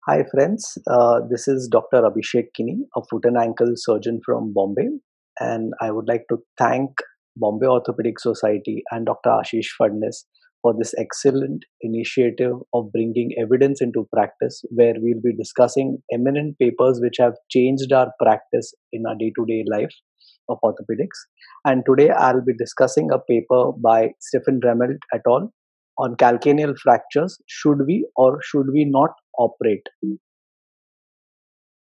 Hi friends, this is Dr. Abhishek Kini, a foot and ankle surgeon from Bombay, and I would like to thank Bombay Orthopedic Society and Dr. Ashish Fadnis for this excellent initiative of bringing evidence into practice, where we'll be discussing eminent papers which have changed our practice in our day-to-day life of orthopedics. And today I'll be discussing a paper by Stephen Remelt et al. On calcaneal fractures. Should we or should we not operate?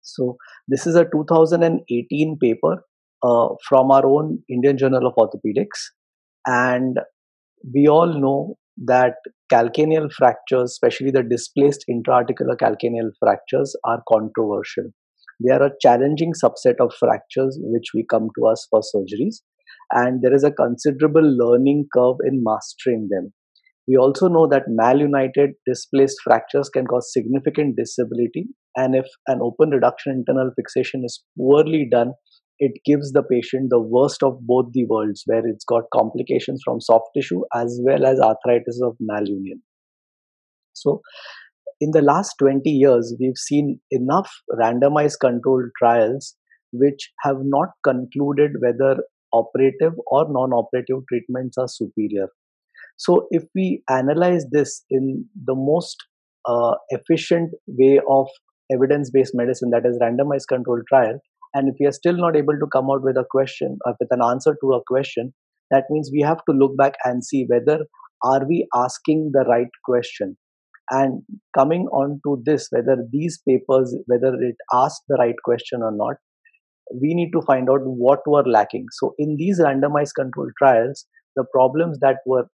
So this is a 2018 paper from our own Indian Journal of Orthopedics, and we all know that calcaneal fractures, especially the displaced intra-articular calcaneal fractures, are controversial. They are a challenging subset of fractures which we come to us for surgeries, and there is a considerable learning curve in mastering them. We also know that malunited displaced fractures can cause significant disability, and if an open reduction internal fixation is poorly done, it gives the patient the worst of both the worlds, where it's got complications from soft tissue as well as arthritis of malunion. So, in the last 20 years, we've seen enough randomized controlled trials which have not concluded whether operative or non operative treatments are superior. So, if we analyze this in the most efficient way of evidence based medicine, that is randomized controlled trial, and if we are still not able to come out with a question or with an answer to a question, that means we have to look back and see whether are we asking the right question. And coming on to this, whether these papers, whether it asked the right question or not, we need to find out what were lacking. So in these randomized controlled trials, the problems that were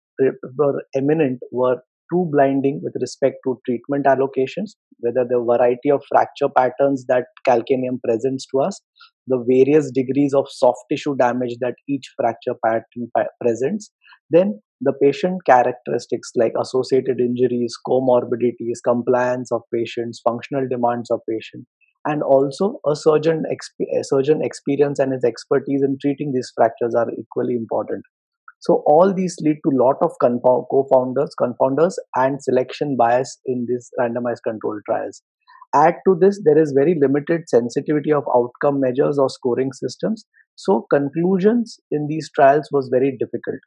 eminent were too blinding with respect to treatment allocations, whether the variety of fracture patterns that calcaneum presents to us, the various degrees of soft tissue damage that each fracture pattern presents, then the patient characteristics like associated injuries, comorbidities, compliance of patients, functional demands of patients, and also a surgeon experience and his expertise in treating these fractures are equally important. So all these lead to lot of confounders and selection bias in these randomized controlled trials. Add to this, there is very limited sensitivity of outcome measures or scoring systems, so conclusions in these trials was very difficult.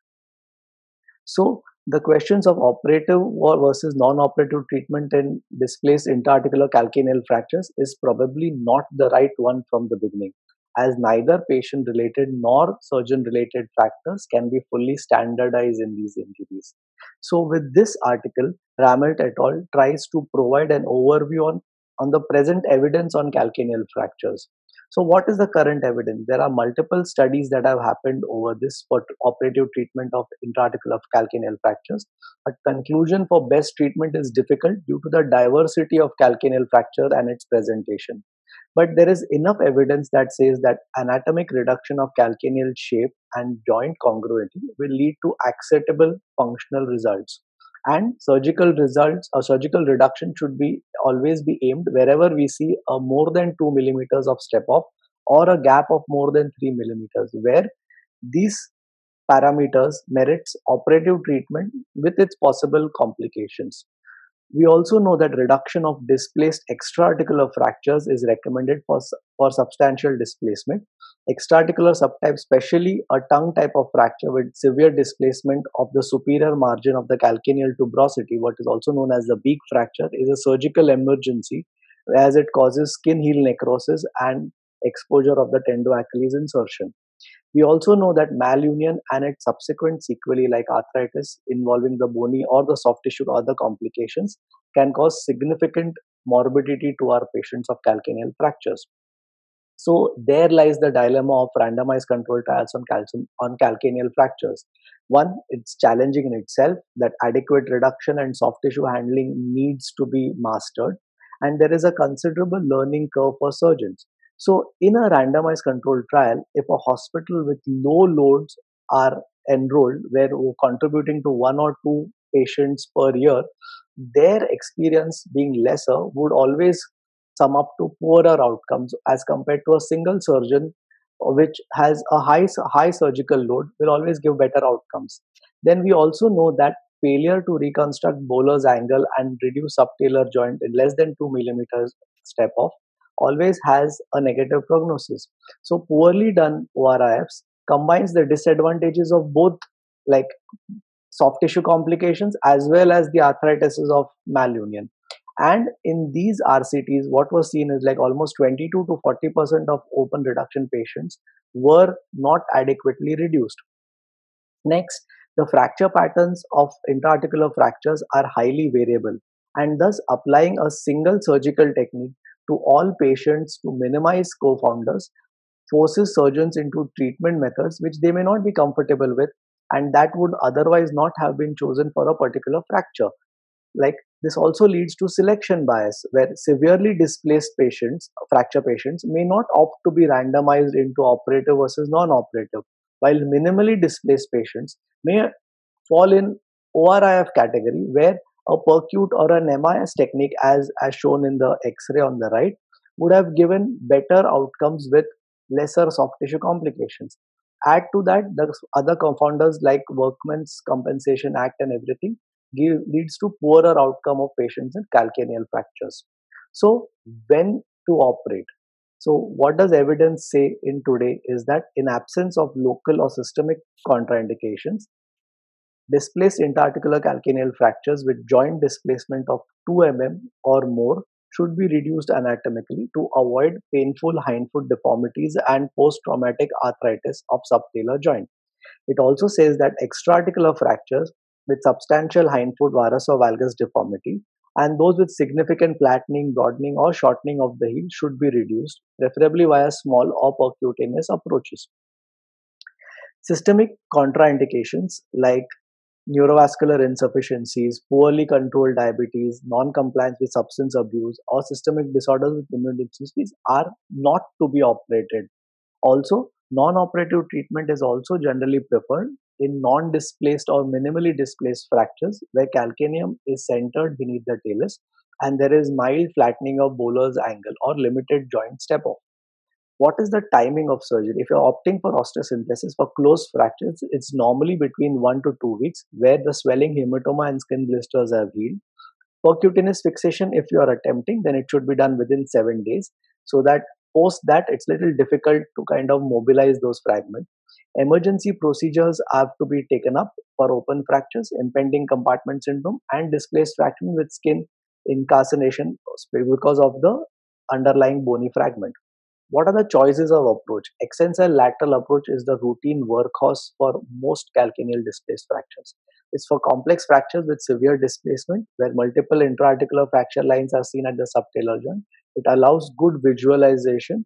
So the questions of operative or versus non-operative treatment in displaced intra-articular calcaneal fractures is probably not the right one from the beginning, as neither patient-related nor surgeon-related factors can be fully standardized in these injuries. So with this article, Ramelt et al. Tries to provide an overview on the present evidence on calcaneal fractures. So, what is the current evidence? There are multiple studies that have happened over this for operative treatment of intra-articular calcaneal fractures. But conclusion for best treatment is difficult due to the diversity of calcaneal fracture and its presentation. But there is enough evidence that says that anatomic reduction of calcaneal shape and joint congruity will lead to acceptable functional results. And surgical results or surgical reduction should be always be aimed wherever we see a more than 2 millimeters of step off or a gap of more than 3 millimeters, where these parameters merits operative treatment with its possible complications. We also know that reduction of displaced extra-articular fractures is recommended for substantial displacement. Extra-articular subtype, especially a tongue type of fracture with severe displacement of the superior margin of the calcaneal tuberosity, what is also known as the beak fracture, is a surgical emergency as it causes skin heel necrosis and exposure of the tendo-achilles insertion. We also know that malunion and its subsequent sequelae like arthritis involving the bony or the soft tissue or other complications can cause significant morbidity to our patients of calcaneal fractures. So there lies the dilemma of randomized controlled trials on calcaneal fractures. One, it's challenging in itself that adequate reduction and soft tissue handling needs to be mastered, and there is a considerable learning curve for surgeons. So in a randomized controlled trial, if a hospital with low loads are enrolled, where contributing to one or two patients per year, their experience being lesser would always sum up to poorer outcomes as compared to a single surgeon which has a high surgical load will always give better outcomes. Then we also know that failure to reconstruct Bowler's angle and reduce subtalar joint in less than 2 millimeters step off always has a negative prognosis. So poorly done ORIFs combines the disadvantages of both, like soft tissue complications as well as the arthritis of malunion. And in these RCTs, what was seen is like almost 22 to 40% of open reduction patients were not adequately reduced. Next, the fracture patterns of intraarticular fractures are highly variable, and thus applying a single surgical technique to all patients to minimize co-founders forces surgeons into treatment methods which they may not be comfortable with and that would otherwise not have been chosen for a particular fracture. Like, this also leads to selection bias, where severely displaced patients, fracture patients, may not opt to be randomized into operative versus non-operative, while minimally displaced patients may fall in ORIF category, where a percute or an MIS technique, as shown in the X-ray on the right, would have given better outcomes with lesser soft tissue complications. Add to that the other confounders like Workmen's Compensation Act and everything leads to poorer outcome of patients in calcaneal fractures. So when to operate? So what does evidence say in today is that in absence of local or systemic contraindications, displaced interarticular calcaneal fractures with joint displacement of 2 mm or more should be reduced anatomically to avoid painful hindfoot deformities and post-traumatic arthritis of subtalar joint. It also says that extraarticular fractures with substantial hindfoot varus or valgus deformity and those with significant flattening, broadening, or shortening of the heel should be reduced, preferably via small or percutaneous approaches. Systemic contraindications like neurovascular insufficiencies, poorly controlled diabetes, non-compliance with substance abuse, or systemic disorders with immune deficiencies are not to be operated. Also, non-operative treatment is also generally preferred in non-displaced or minimally displaced fractures where calcaneum is centered beneath the talus and there is mild flattening of Bowler's angle or limited joint step-off. What is the timing of surgery? If you're opting for osteosynthesis for closed fractures, it's normally between 1 to 2 weeks where the swelling, hematoma, and skin blisters have healed. Percutaneous fixation, if you are attempting, then it should be done within 7 days so that post that it's little difficult to kind of mobilize those fragments. Emergency procedures have to be taken up for open fractures, impending compartment syndrome, and displaced fracture with skin incarceration because of the underlying bony fragment. What are the choices of approach? Extensile lateral approach is the routine workhorse for most calcaneal displaced fractures. It's for complex fractures with severe displacement where multiple intraarticular fracture lines are seen at the subtalar joint. It allows good visualization,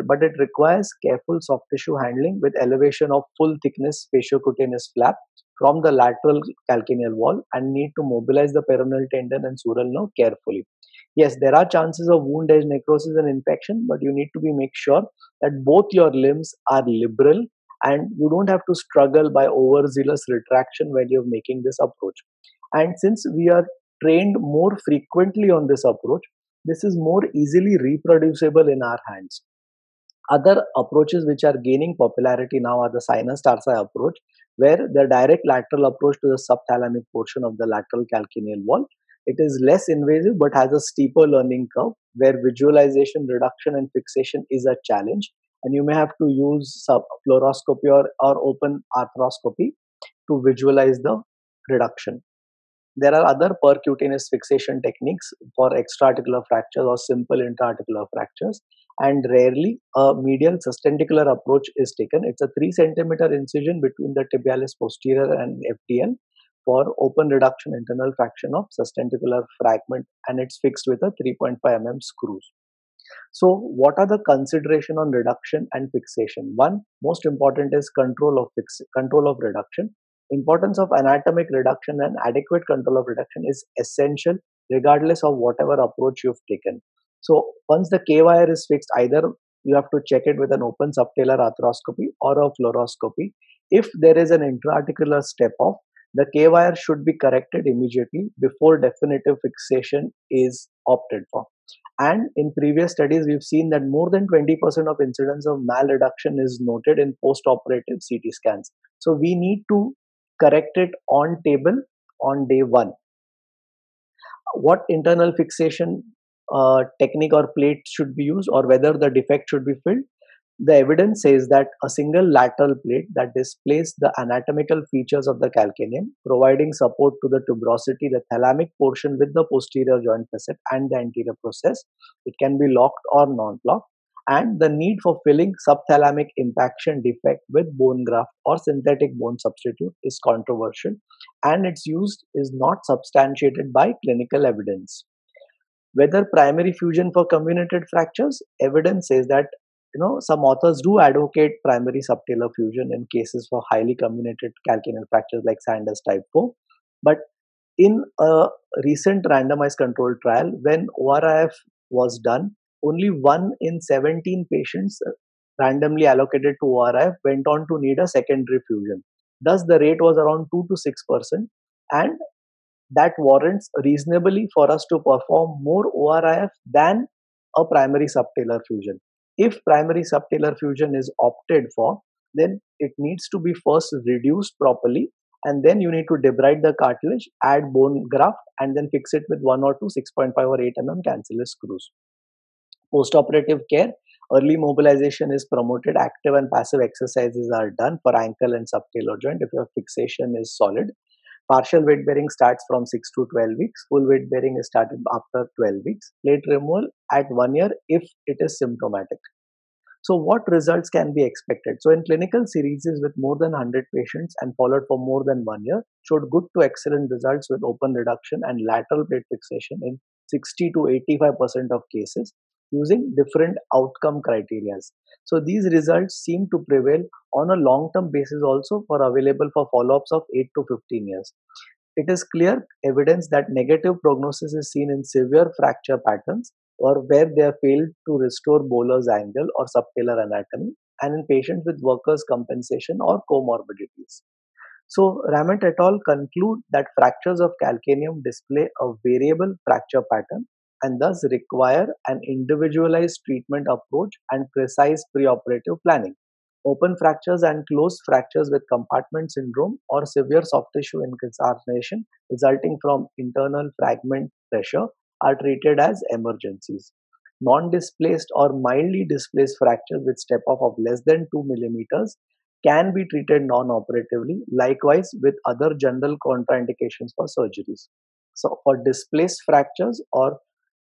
but it requires careful soft tissue handling with elevation of full thickness fasciocutaneous flap from the lateral calcaneal wall and need to mobilize the peroneal tendon and sural nerve carefully. Yes, there are chances of wound edge necrosis and infection, but you need to be make sure that both your limbs are liberal and you don't have to struggle by overzealous retraction when you're making this approach. And since we are trained more frequently on this approach, this is more easily reproducible in our hands. Other approaches which are gaining popularity now are the sinus tarsi approach, where the direct lateral approach to the subthalamic portion of the lateral calcaneal wall. It is less invasive but has a steeper learning curve where visualization, reduction, and fixation is a challenge. And you may have to use fluoroscopy or open arthroscopy to visualize the reduction. There are other percutaneous fixation techniques for extraarticular fractures or simple intraarticular fractures, and rarely a medial sustentacular approach is taken. It's a 3 centimeter incision between the tibialis posterior and FDL for open reduction internal fraction of sustentacular fragment, and it's fixed with a 3.5 mm screws. So, what are the consideration on reduction and fixation? One, most important is control of reduction. Importance of anatomic reduction and adequate control of reduction is essential regardless of whatever approach you've taken. So once the K wire is fixed, either you have to check it with an open subtalar arthroscopy or a fluoroscopy. If there is an intraarticular step off, the K wire should be corrected immediately before definitive fixation is opted for. And in previous studies, we've seen that more than 20% of incidence of malreduction is noted in post-operative CT scans. So we need to correct it on table on day one. What internal fixation technique or plate should be used, or whether the defect should be filled? The evidence says that a single lateral plate that displays the anatomical features of the calcaneum, providing support to the tuberosity, the thalamic portion with the posterior joint facet and the anterior process. It can be locked or non-locked. And the need for filling subthalamic impaction defect with bone graft or synthetic bone substitute is controversial, and its use is not substantiated by clinical evidence. Whether primary fusion for comminuted fractures, evidence says that some authors do advocate primary subtalar fusion in cases for highly comminuted calcaneal fractures like Sanders type 4. But in a recent randomized controlled trial, when ORIF was done, only 1 in 17 patients randomly allocated to ORIF went on to need a secondary fusion. Thus, the rate was around 2 to 6%, and that warrants reasonably for us to perform more ORIF than a primary subtalar fusion. If primary subtalar fusion is opted for, then it needs to be first reduced properly, and then you need to debride the cartilage, add bone graft, and then fix it with 1 or 2 6.5 or 8 cancellous screws. Postoperative care, early mobilization is promoted, active and passive exercises are done for ankle and subtalar joint if your fixation is solid. Partial weight bearing starts from 6 to 12 weeks. Full weight bearing is started after 12 weeks. Plate removal at 1 year if it is symptomatic. So what results can be expected? So in clinical series with more than 100 patients and followed for more than 1 year, showed good to excellent results with open reduction and lateral plate fixation in 60 to 85% of cases using different outcome criteria. So these results seem to prevail on a long-term basis also for available for follow-ups of 8 to 15 years. It is clear evidence that negative prognosis is seen in severe fracture patterns or where they have failed to restore Bowler's angle or subtalar anatomy, and in patients with workers' compensation or comorbidities. So, Ramet et al. Conclude that fractures of calcaneum display a variable fracture pattern and thus require an individualized treatment approach and precise preoperative planning. Open fractures and closed fractures with compartment syndrome or severe soft tissue incarceration resulting from internal fragment pressure are treated as emergencies. Non-displaced or mildly displaced fractures with step off of less than 2 millimeters can be treated non-operatively, likewise with other general contraindications for surgeries. So for displaced fractures or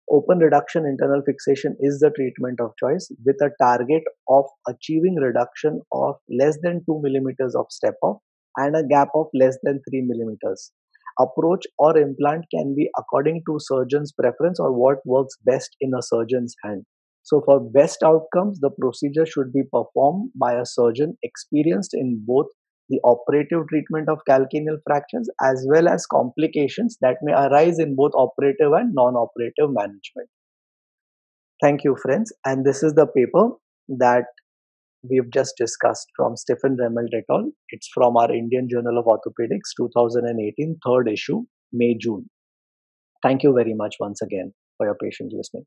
open reduction internal fixation is the treatment of choice with a target of achieving reduction of less than 2 millimeters of step off and a gap of less than 3 millimeters. Approach or implant can be according to surgeon's preference or what works best in a surgeon's hand. So for best outcomes, the procedure should be performed by a surgeon experienced in both the operative treatment of calcaneal fractures as well as complications that may arise in both operative and non-operative management. Thank you, friends. And this is the paper that we've just discussed from Stephen Remelt et al. It's from our Indian Journal of Orthopedics 2018, third issue, May, June. Thank you very much once again for your patient listening.